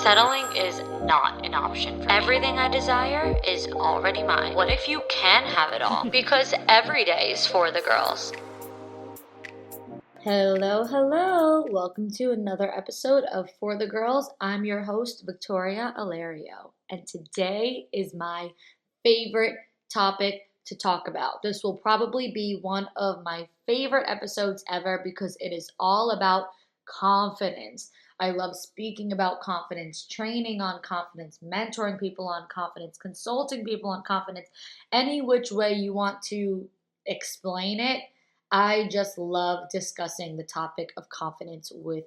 Settling is not an option for me. Everything I desire is already mine. What if you can have it all? Because every day is for the girls. Hello. Welcome to another episode of For the Girls. I'm your host, Victoria Alario, and today is my favorite topic to talk about. This will probably be one of my favorite episodes ever because it is all about confidence. I love speaking about confidence, training on confidence, mentoring people on confidence, consulting people on confidence, any which way you want to explain it. I just love discussing the topic of confidence with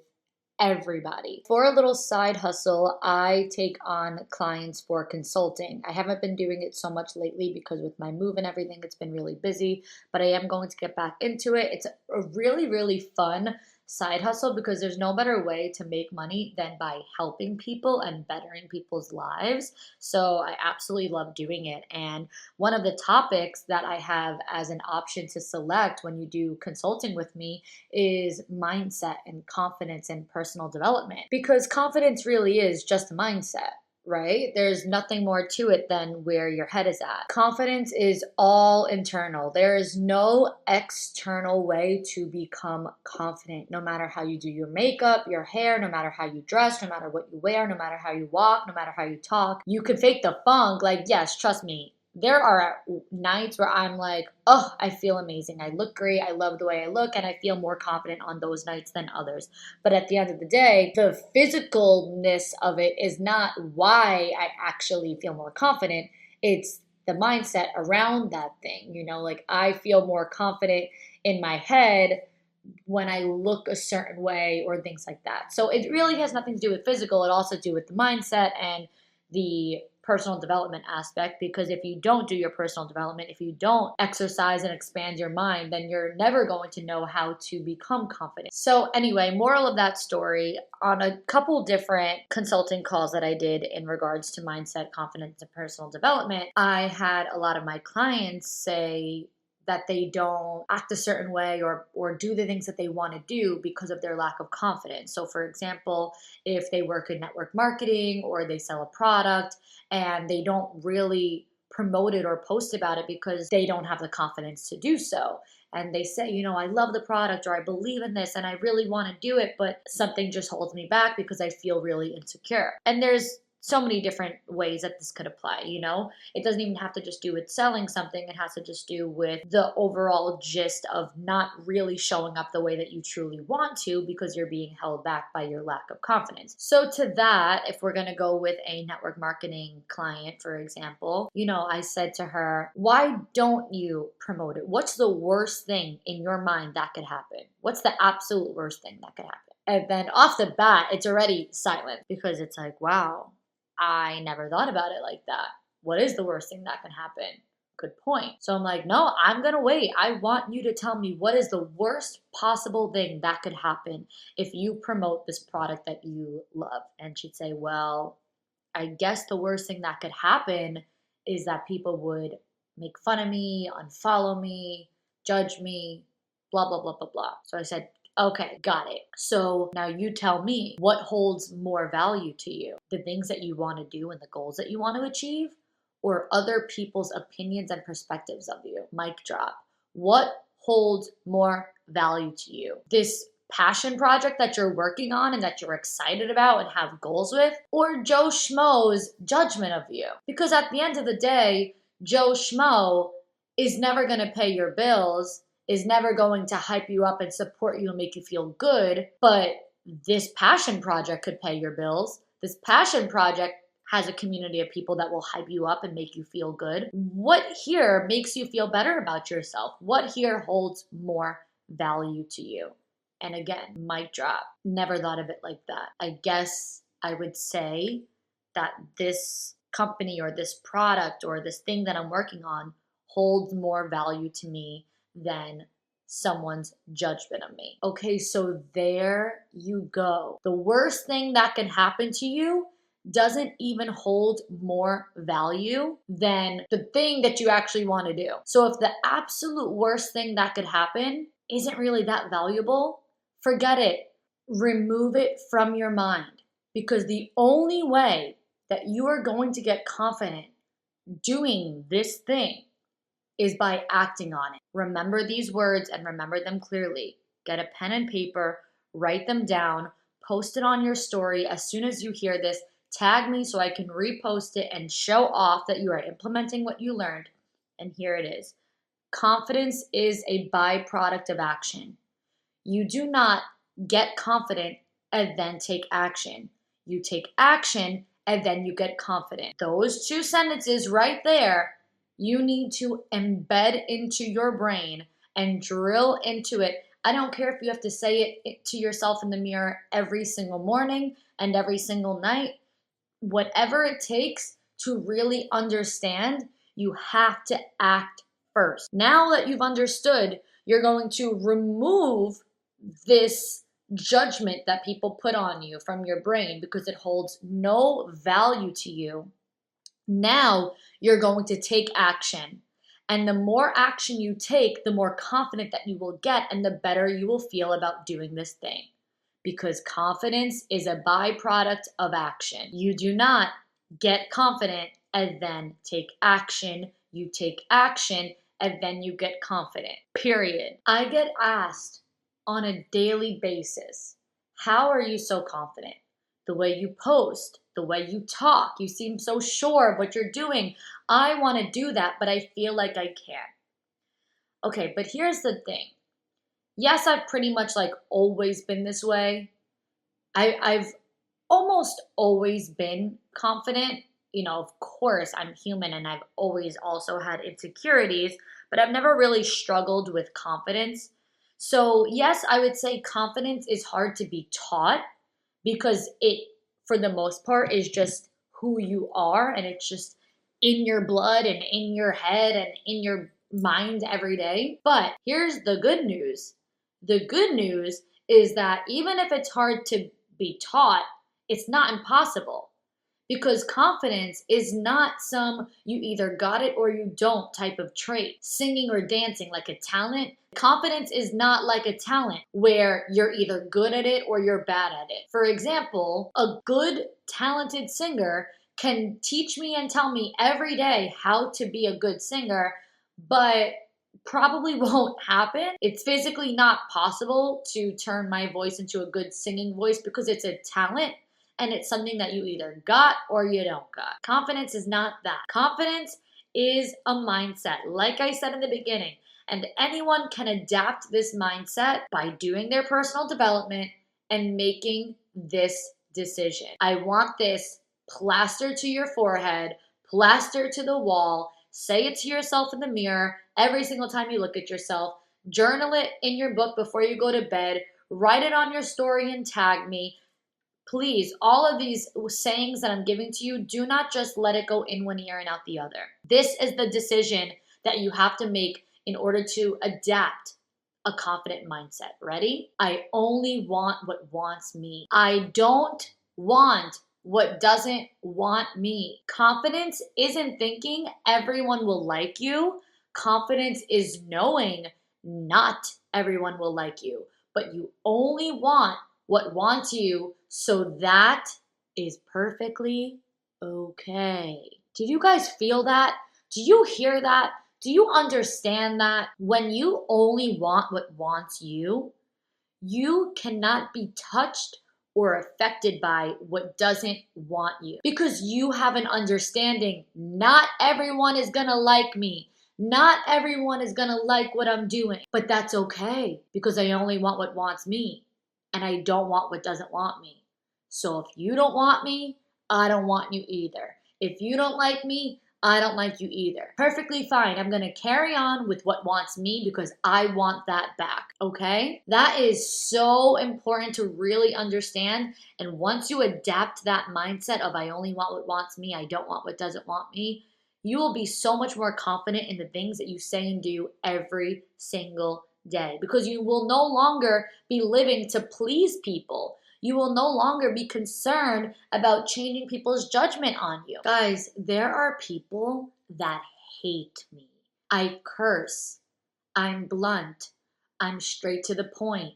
everybody. For a little side hustle, I take on clients for consulting. I haven't been doing it so much lately because with my move and everything, it's been really busy, but I am going to get back into it. It's a really fun side hustle because there's no better way to make money than by helping people and bettering people's lives. So I absolutely love doing it. And one of the topics that I have as an option to select when you do consulting with me is mindset and confidence and personal development. Because confidence really is just a mindset, right? There's nothing more to it than where your head is at. Confidence is all internal. There is no external way to become confident. No matter how you do your makeup, your hair, no matter how you dress, no matter what you wear, no matter how you walk, no matter how you talk, you can fake the funk. Like, yes, trust me. There are nights where I'm like, oh, I feel amazing. I look great. I love the way I look, and I feel more confident on those nights than others. But at the end of the day, the physicalness of it is not why I actually feel more confident. It's the mindset around that thing. You know, like I feel more confident in my head when I look a certain way or things like that. So it really has nothing to do with physical. It also do with the mindset and the personal development aspect, because if you don't do your personal development, if you don't exercise and expand your mind, then you're never going to know how to become confident. So anyway, moral of that story, on a couple different consulting calls that I did in regards to mindset, confidence, and personal development, I had a lot of my clients say that they don't act a certain way or do the things that they want to do because of their lack of confidence. So for example, if they work in network marketing or they sell a product and they don't really promote it or post about it because they don't have the confidence to do so. And they say, you know, I love the product or I believe in this and I really want to do it, but something just holds me back because I feel really insecure. And there's so many different ways that this could apply, you know? It doesn't even have to just do with selling something. It has to just do with the overall gist of not really showing up the way that you truly want to because you're being held back by your lack of confidence. So to that, if we're going to go with a network marketing client, for example, you know, I said to her, why don't you promote it? What's the worst thing in your mind that could happen? What's the absolute worst thing that could happen? And then off the bat, it's already silent because it's like, wow, I never thought about it like that. What is the worst thing that can happen? Good point. So I'm like, no, I'm going to wait. I want you to tell me what is the worst possible thing that could happen if you promote this product that you love. And she'd say, well, I guess the worst thing that could happen is that people would make fun of me, unfollow me, judge me, blah, blah, blah, blah, blah. So I said, okay, got it. So now you tell me what holds more value to you, the things that you want to do and the goals that you want to achieve, or other people's opinions and perspectives of you. Mic drop. What holds more value to you? This passion project that you're working on and that you're excited about and have goals with, or Joe Schmo's judgment of you? Because at the end of the day, Joe Schmo is never going to pay your bills, is never going to hype you up and support you and make you feel good. But this passion project could pay your bills. This passion project has a community of people that will hype you up and make you feel good. What here makes you feel better about yourself? What here holds more value to you? And again, mic drop. Never thought of it like that. I guess I would say that this company or this product or this thing that I'm working on holds more value to me than someone's judgment of me. Okay, so there you go. The worst thing that can happen to you doesn't even hold more value than the thing that you actually want to do. So if the absolute worst thing that could happen isn't really that valuable, forget it. Remove it from your mind. Because the only way that you are going to get confident doing this thing is by acting on it. Remember these words and remember them clearly. Get a pen and paper, write them down, post it on your story. As soon as you hear this, tag me so I can repost it and show off that you are implementing what you learned. And here it is. Confidence is a byproduct of action. You do not get confident and then take action. You take action and then you get confident. Those two sentences right there, you need to embed into your brain and drill into it. I don't care if you have to say it to yourself in the mirror every single morning and every single night. Whatever it takes to really understand, you have to act first. Now that you've understood, you're going to remove this judgment that people put on you from your brain because it holds no value to you. Now you're going to take action. And the more action you take, the more confident that you will get and the better you will feel about doing this thing. Because confidence is a byproduct of action. You do not get confident and then take action. You take action and then you get confident. Period. I get asked on a daily basis, how are you so confident? The way you post, the way you talk, you seem so sure of what you're doing. I want to do that, but I feel like I can't. Okay, but here's the thing. Yes, I've pretty much always been this way. I've almost always been confident. Of course, I'm human and I've always also had insecurities, but I've never really struggled with confidence. So yes, I would say confidence is hard to be taught because it, for the most part, is just who you are and it's just in your blood and in your head and in your mind every day. But here's the good news. The good news is that even if it's hard to be taught, it's not impossible. Because confidence is not some you either got it or you don't type of trait. Singing or dancing like a talent. Confidence is not like a talent where you're either good at it or you're bad at it. For example, a good, talented singer can teach me and tell me every day how to be a good singer, but probably won't happen. It's physically not possible to turn my voice into a good singing voice because it's a talent. And it's something that you either got or you don't got. Confidence is not that. Confidence is a mindset, like I said in the beginning. And anyone can adapt this mindset by doing their personal development and making this decision. I want this plastered to your forehead, plastered to the wall. Say it to yourself in the mirror every single time you look at yourself. Journal it in your book before you go to bed. Write it on your story and tag me. Please, all of these sayings that I'm giving to you, do not just let it go in one ear and out the other. This is the decision that you have to make in order to adapt a confident mindset. Ready? I only want what wants me. I don't want what doesn't want me. Confidence isn't thinking everyone will like you. Confidence is knowing not everyone will like you, but you only want what wants you, so that is perfectly okay. Did you guys feel that? Do you hear that? Do you understand that? When you only want what wants you, you cannot be touched or affected by what doesn't want you. Because you have an understanding, not everyone is gonna like me. Not everyone is gonna like what I'm doing. But that's okay, because I only want what wants me. And I don't want what doesn't want me. So if you don't want me, I don't want you either. If you don't like me, I don't like you either. Perfectly fine. I'm going to carry on with what wants me because I want that back. Okay? That is so important to really understand. And once you adapt that mindset of I only want what wants me, I don't want what doesn't want me, you will be so much more confident in the things that you say and do every single day, because you will no longer be living to please people. You will no longer be concerned about changing people's judgment on you. Guys, there are people that hate me. I curse. I'm blunt. I'm straight to the point.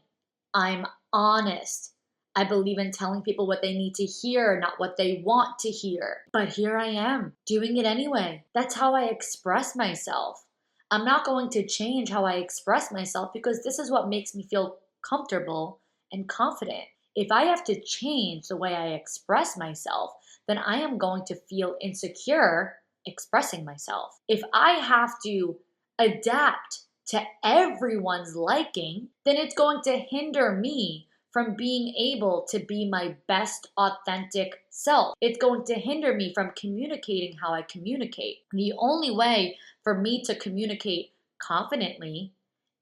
I'm honest. I believe in telling people what they need to hear, not what they want to hear. But here I am, doing it anyway. That's how I express myself. I'm not going to change how I express myself because this is what makes me feel comfortable and confident. If I have to change the way I express myself, then I am going to feel insecure expressing myself. If I have to adapt to everyone's liking, then it's going to hinder me from being able to be my best authentic self. It's going to hinder me from communicating how I communicate. The only way for me to communicate confidently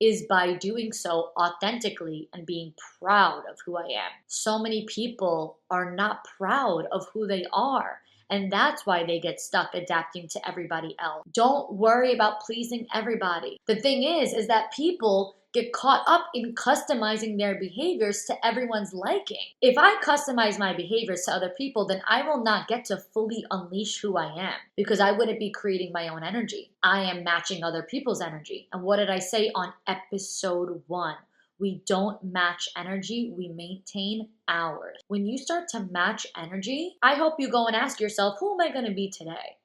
is by doing so authentically and being proud of who I am. So many people are not proud of who they are. And that's why they get stuck adapting to everybody else. Don't worry about pleasing everybody. The thing is that people get caught up in customizing their behaviors to everyone's liking. If I customize my behaviors to other people, then I will not get to fully unleash who I am because I wouldn't be creating my own energy. I am matching other people's energy. And what did I say on episode 1? We don't match energy, we maintain ours. When you start to match energy, I hope you go and ask yourself, who am I going to be today?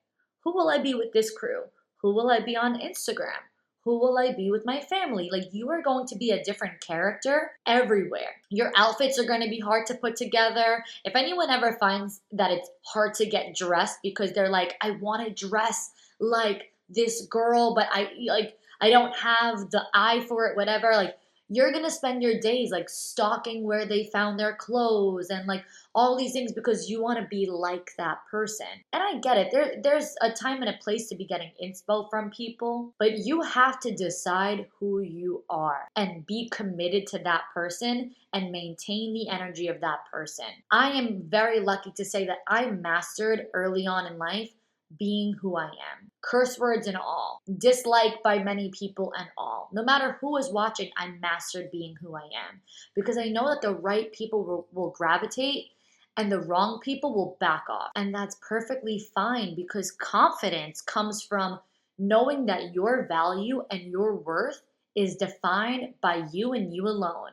Who will I be with this crew? Who will I be on Instagram? Who will I be with my family? Like, you are going to be a different character everywhere. Your outfits are going to be hard to put together. If anyone ever finds that it's hard to get dressed because they're like, I want to dress like this girl, but I don't have the eye for it, whatever, like, you're going to spend your days like stalking where they found their clothes and like all these things because you want to be like that person. And I get it. There's a time and a place to be getting inspo from people, but you have to decide who you are and be committed to that person and maintain the energy of that person. I am very lucky to say that I mastered early on in life being who I am. Curse words and all. Disliked by many people and all. No matter who is watching, I mastered being who I am. Because I know that the right people will gravitate and the wrong people will back off. And that's perfectly fine because confidence comes from knowing that your value and your worth is defined by you and you alone.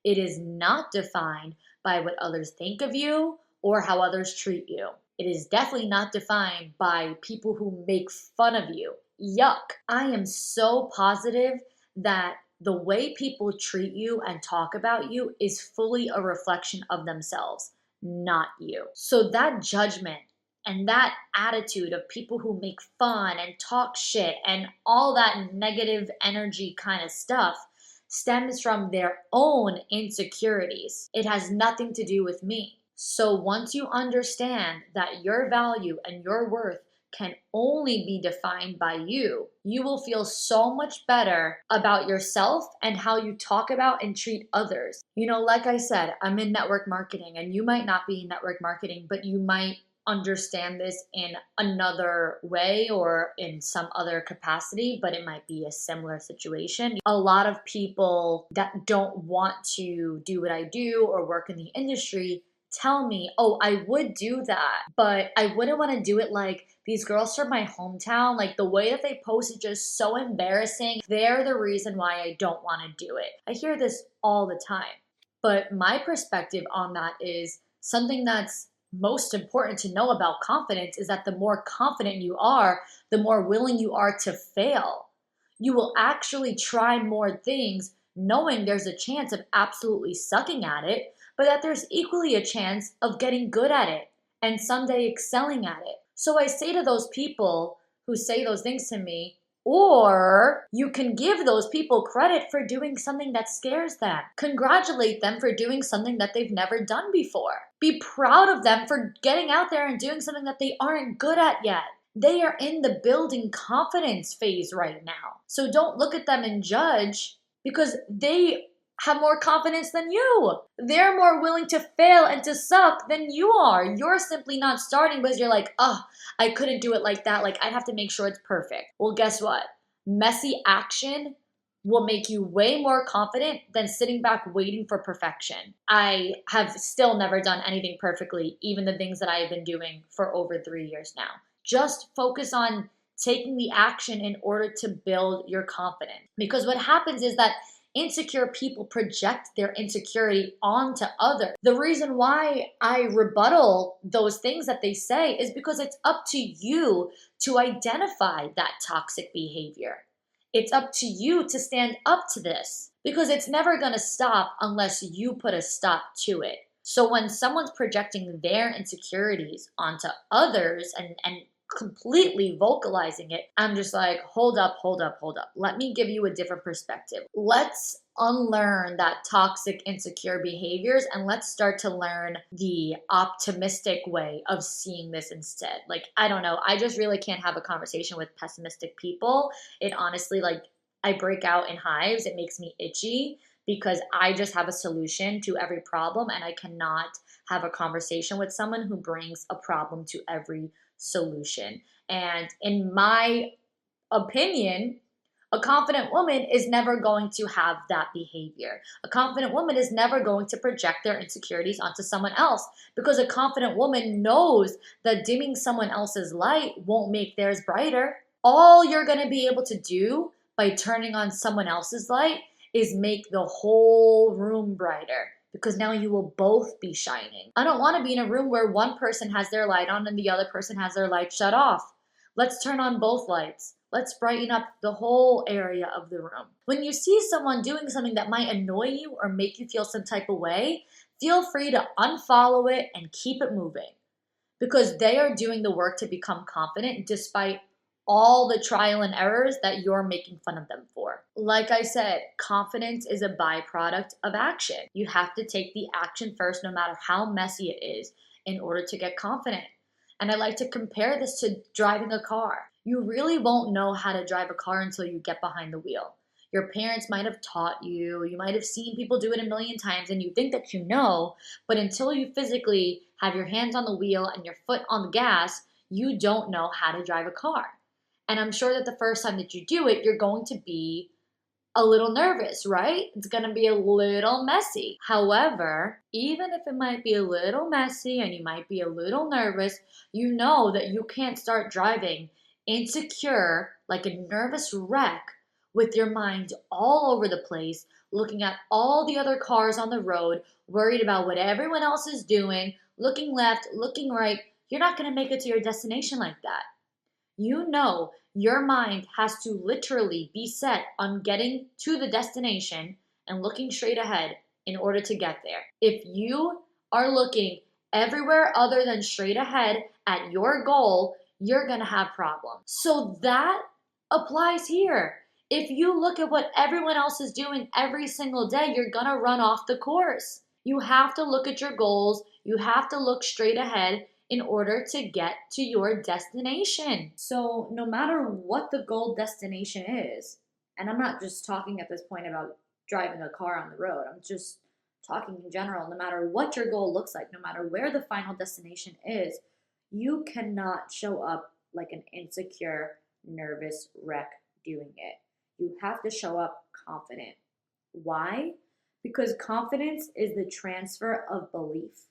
It is not defined by what others think of you or how others treat you. It is definitely not defined by people who make fun of you. Yuck. I am so positive that the way people treat you and talk about you is fully a reflection of themselves, not you. So that judgment and that attitude of people who make fun and talk shit and all that negative energy kind of stuff stems from their own insecurities. It has nothing to do with me. So once you understand that your value and your worth can only be defined by you, you will feel so much better about yourself and how you talk about and treat others. You know, like I said, I'm in network marketing and you might not be in network marketing, but you might understand this in another way or in some other capacity, but it might be a similar situation. A lot of people that don't want to do what I do or work in the industry tell me, oh, I would do that, but I wouldn't want to do it like these girls from my hometown. Like the way that they post is just so embarrassing. They're the reason why I don't want to do it. I hear this all the time. But my perspective on that is something that's most important to know about confidence is that the more confident you are, the more willing you are to fail. You will actually try more things knowing there's a chance of absolutely sucking at it, but that there's equally a chance of getting good at it and someday excelling at it. So I say to those people who say those things to me, or you can give those people credit for doing something that scares them. Congratulate them for doing something that they've never done before. Be proud of them for getting out there and doing something that they aren't good at yet. They are in the building confidence phase right now. So don't look at them and judge because they have more confidence than you. They're more willing to fail and to suck than you are. You're simply not starting because you're like, oh, I couldn't do it like that. Like, I'd have to make sure it's perfect. Well, guess what? Messy action will make you way more confident than sitting back waiting for perfection. I have still never done anything perfectly, even the things that I have been doing for over 3 years now. Just focus on taking the action in order to build your confidence. Because what happens is that Insecure people project their insecurity onto others. The reason why I rebuttal those things that they say is because it's up to you to identify that toxic behavior. It's up to you to stand up to this because it's never going to stop unless you put a stop to it. So when someone's projecting their insecurities onto others and completely vocalizing it, I'm just like, hold up, hold up, hold up. Let me give you a different perspective. Let's unlearn that toxic, insecure behaviors and let's start to learn the optimistic way of seeing this instead. Like, I don't know. I just really can't have a conversation with pessimistic people. It honestly, like, I break out in hives. It makes me itchy because I just have a solution to every problem and I cannot have a conversation with someone who brings a problem to every solution. And in my opinion, a confident woman is never going to have that behavior. A confident woman is never going to project their insecurities onto someone else because a confident woman knows that dimming someone else's light won't make theirs brighter. All you're going to be able to do by turning on someone else's light is make the whole room brighter because now you will both be shining. I don't want to be in a room where one person has their light on and the other person has their light shut off. Let's turn on both lights. Let's brighten up the whole area of the room. When you see someone doing something that might annoy you or make you feel some type of way, feel free to unfollow it and keep it moving because they are doing the work to become confident despite all the trial and errors that you're making fun of them for. Like I said, confidence is a byproduct of action. You have to take the action first, no matter how messy it is, in order to get confident. And I like to compare this to driving a car. You really won't know how to drive a car until you get behind the wheel. Your parents might have taught you, you might have seen people do it a million times and you think that you know, but until you physically have your hands on the wheel and your foot on the gas, you don't know how to drive a car. And I'm sure that the first time that you do it, you're going to be a little nervous, right? It's going to be a little messy. However, even if it might be a little messy and you might be a little nervous, you know that you can't start driving insecure like a nervous wreck with your mind all over the place, looking at all the other cars on the road, worried about what everyone else is doing, looking left, looking right. You're not going to make it to your destination like that. You know your mind has to literally be set on getting to the destination and looking straight ahead in order to get there. If you are looking everywhere other than straight ahead at your goal, you're going to have problems. So that applies here. If you look at what everyone else is doing every single day, you're going to run off the course. You have to look at your goals. You have to look straight ahead in order to get to your destination. So no matter what the goal destination is, and I'm not just talking at this point about driving a car on the road, I'm just talking in general, no matter what your goal looks like, no matter where the final destination is, you cannot show up like an insecure, nervous wreck doing it. You have to show up confident. Why? Because confidence is the transfer of belief.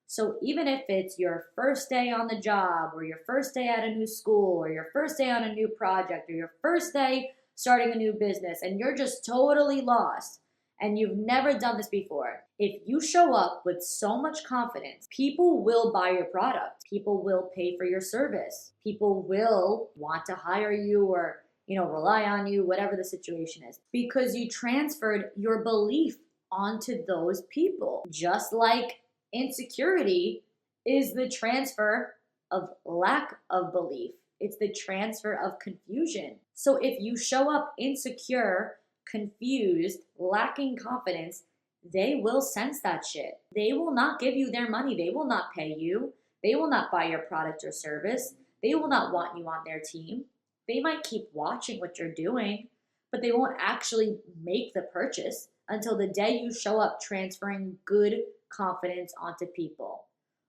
So even if it's your first day on the job or your first day at a new school or your first day on a new project or your first day starting a new business and you're just totally lost and you've never done this before, if you show up with so much confidence, people will buy your product. People will pay for your service. People will want to hire you or, rely on you, whatever the situation is, because you transferred your belief onto those people. Just like insecurity is the transfer of lack of belief. It's the transfer of confusion. So if you show up insecure, confused, lacking confidence, they will sense that shit. They will not give you their money. They will not pay you. They will not buy your product or service. They will not want you on their team. They might keep watching what you're doing, but they won't actually make the purchase until the day you show up transferring good confidence onto people.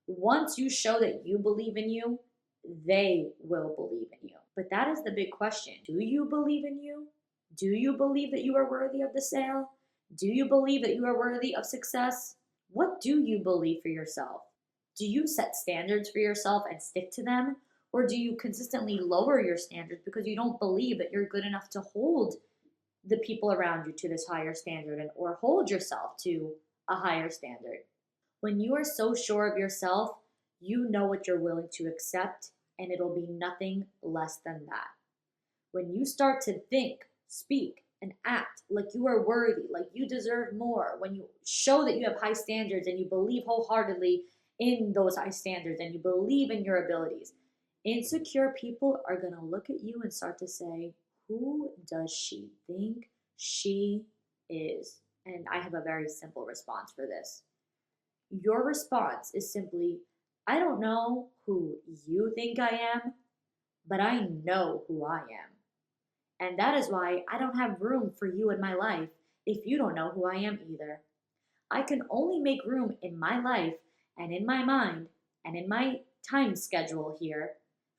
Once you show that you believe in you, they will believe in you. But that is the big question. Do you believe in you? Do you believe that you are worthy of the sale? Do you believe that you are worthy of success? What do you believe for yourself? Do you set standards for yourself and stick to them? Or do you consistently lower your standards because you don't believe that you're good enough to hold the people around you to this higher standard and or hold yourself to a higher standard. When you are so sure of yourself, you know what you're willing to accept, and it'll be nothing less than that. When you start to think, speak, and act like you are worthy, like you deserve more, when you show that you have high standards and you believe wholeheartedly in those high standards and you believe in your abilities, insecure people are going to look at you and start to say, who does she think she is? And I have a very simple response for this. Your response is simply, I don't know who you think I am, but I know who I am. And that is why I don't have room for you in my life if you don't know who I am either. I can only make room in my life and in my mind and in my time schedule here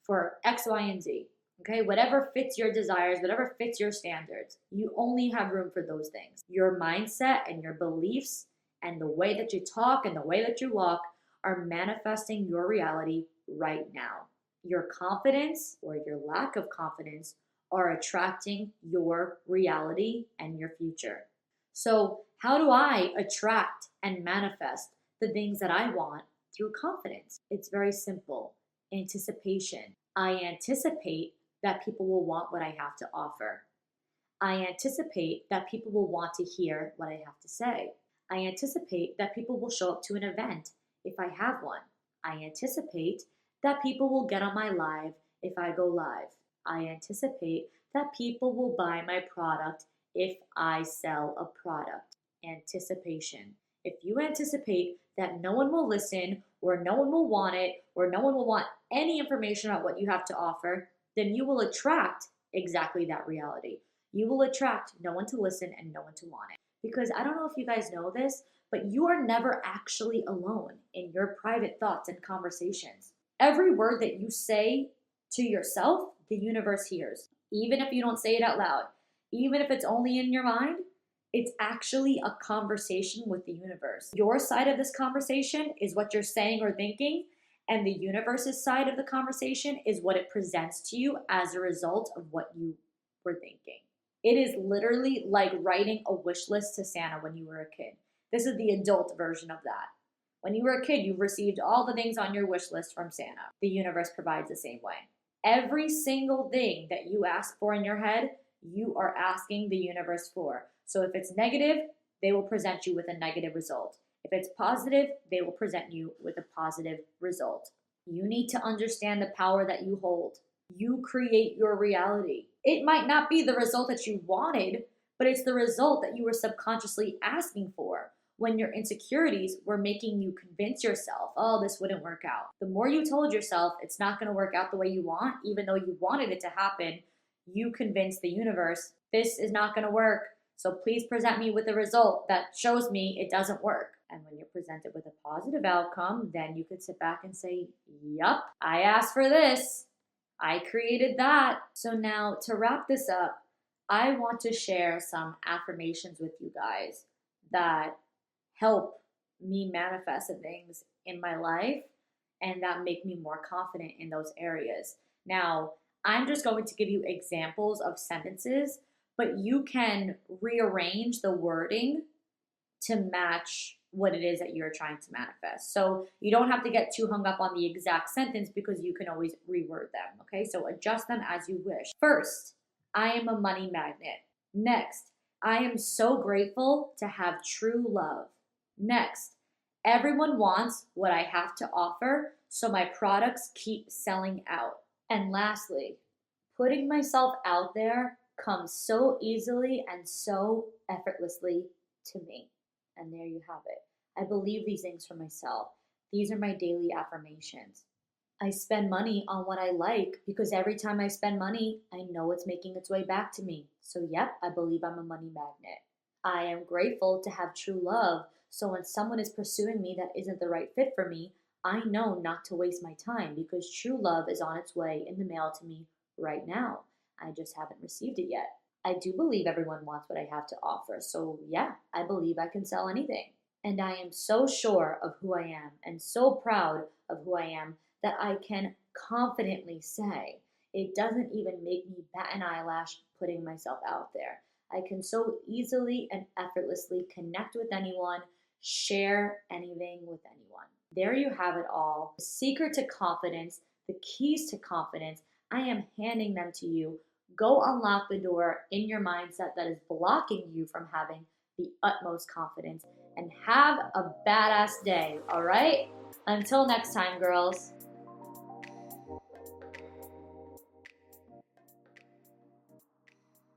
for X, Y, and Z. Okay, whatever fits your desires, whatever fits your standards, you only have room for those things. Your mindset and your beliefs and the way that you talk and the way that you walk are manifesting your reality right now. Your confidence or your lack of confidence are attracting your reality and your future. So, how do I attract and manifest the things that I want through confidence? It's very simple. Anticipation. I anticipate that people will want what I have to offer. I anticipate that people will want to hear what I have to say. I anticipate that people will show up to an event if I have one. I anticipate that people will get on my live if I go live. I anticipate that people will buy my product if I sell a product. Anticipation. If you anticipate that no one will listen, or no one will want it, or no one will want any information about what you have to offer, then you will attract exactly that reality. You will attract no one to listen and no one to want it. Because I don't know if you guys know this, but you are never actually alone in your private thoughts and conversations. Every word that you say to yourself, the universe hears. Even if you don't say it out loud, even if it's only in your mind, it's actually a conversation with the universe. Your side of this conversation is what you're saying or thinking, and the universe's side of the conversation is what it presents to you as a result of what you were thinking. It is literally like writing a wish list to Santa when you were a kid. This is the adult version of that. When you were a kid, you received all the things on your wish list from Santa. The universe provides the same way. Every single thing that you ask for in your head, you are asking the universe for. So if it's negative, they will present you with a negative result. If it's positive, they will present you with a positive result. You need to understand the power that you hold. You create your reality. It might not be the result that you wanted, but it's the result that you were subconsciously asking for when your insecurities were making you convince yourself, oh, this wouldn't work out. The more you told yourself it's not going to work out the way you want, even though you wanted it to happen, you convinced the universe, this is not going to work. So please present me with a result that shows me it doesn't work. And when you're presented with a positive outcome, then you could sit back and say, yup, I asked for this. I created that. So now to wrap this up, I want to share some affirmations with you guys that help me manifest the things in my life and that make me more confident in those areas. Now, I'm just going to give you examples of sentences, but you can rearrange the wording to match what it is that you're trying to manifest. So you don't have to get too hung up on the exact sentence because you can always reword them, okay? So adjust them as you wish. First, I am a money magnet. Next, I am so grateful to have true love. Next, everyone wants what I have to offer, so my products keep selling out. And lastly, putting myself out there comes so easily and so effortlessly to me. And there you have it. I believe these things for myself. These are my daily affirmations. I spend money on what I like because every time I spend money, I know it's making its way back to me. So yep, I believe I'm a money magnet. I am grateful to have true love. So when someone is pursuing me that isn't the right fit for me, I know not to waste my time because true love is on its way in the mail to me right now. I just haven't received it yet. I do believe everyone wants what I have to offer. So yeah, I believe I can sell anything. And I am so sure of who I am and so proud of who I am that I can confidently say it doesn't even make me bat an eyelash putting myself out there. I can so easily and effortlessly connect with anyone, share anything with anyone. There you have it all. The secret to confidence, the keys to confidence, I am handing them to you. Go unlock the door in your mindset that is blocking you from having the utmost confidence and have a badass day, all right? Until next time, girls.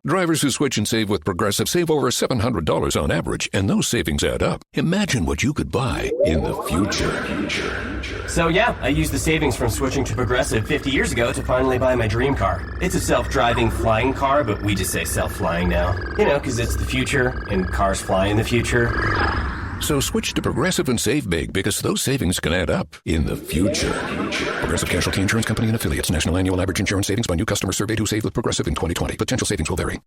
Drivers who switch and save with Progressive save over $700 on average, and those savings add up. Imagine what you could buy in the future. So yeah, I used the savings from switching to Progressive 50 years ago to finally buy my dream car. It's a self-driving flying car, but we just say self-flying now. You know, because it's the future, and cars fly in the future. So switch to Progressive and save big, because those savings can add up in the future. Progressive Casualty Insurance Company and Affiliates. National annual average insurance savings by new customers surveyed who saved with Progressive in 2020. Potential savings will vary.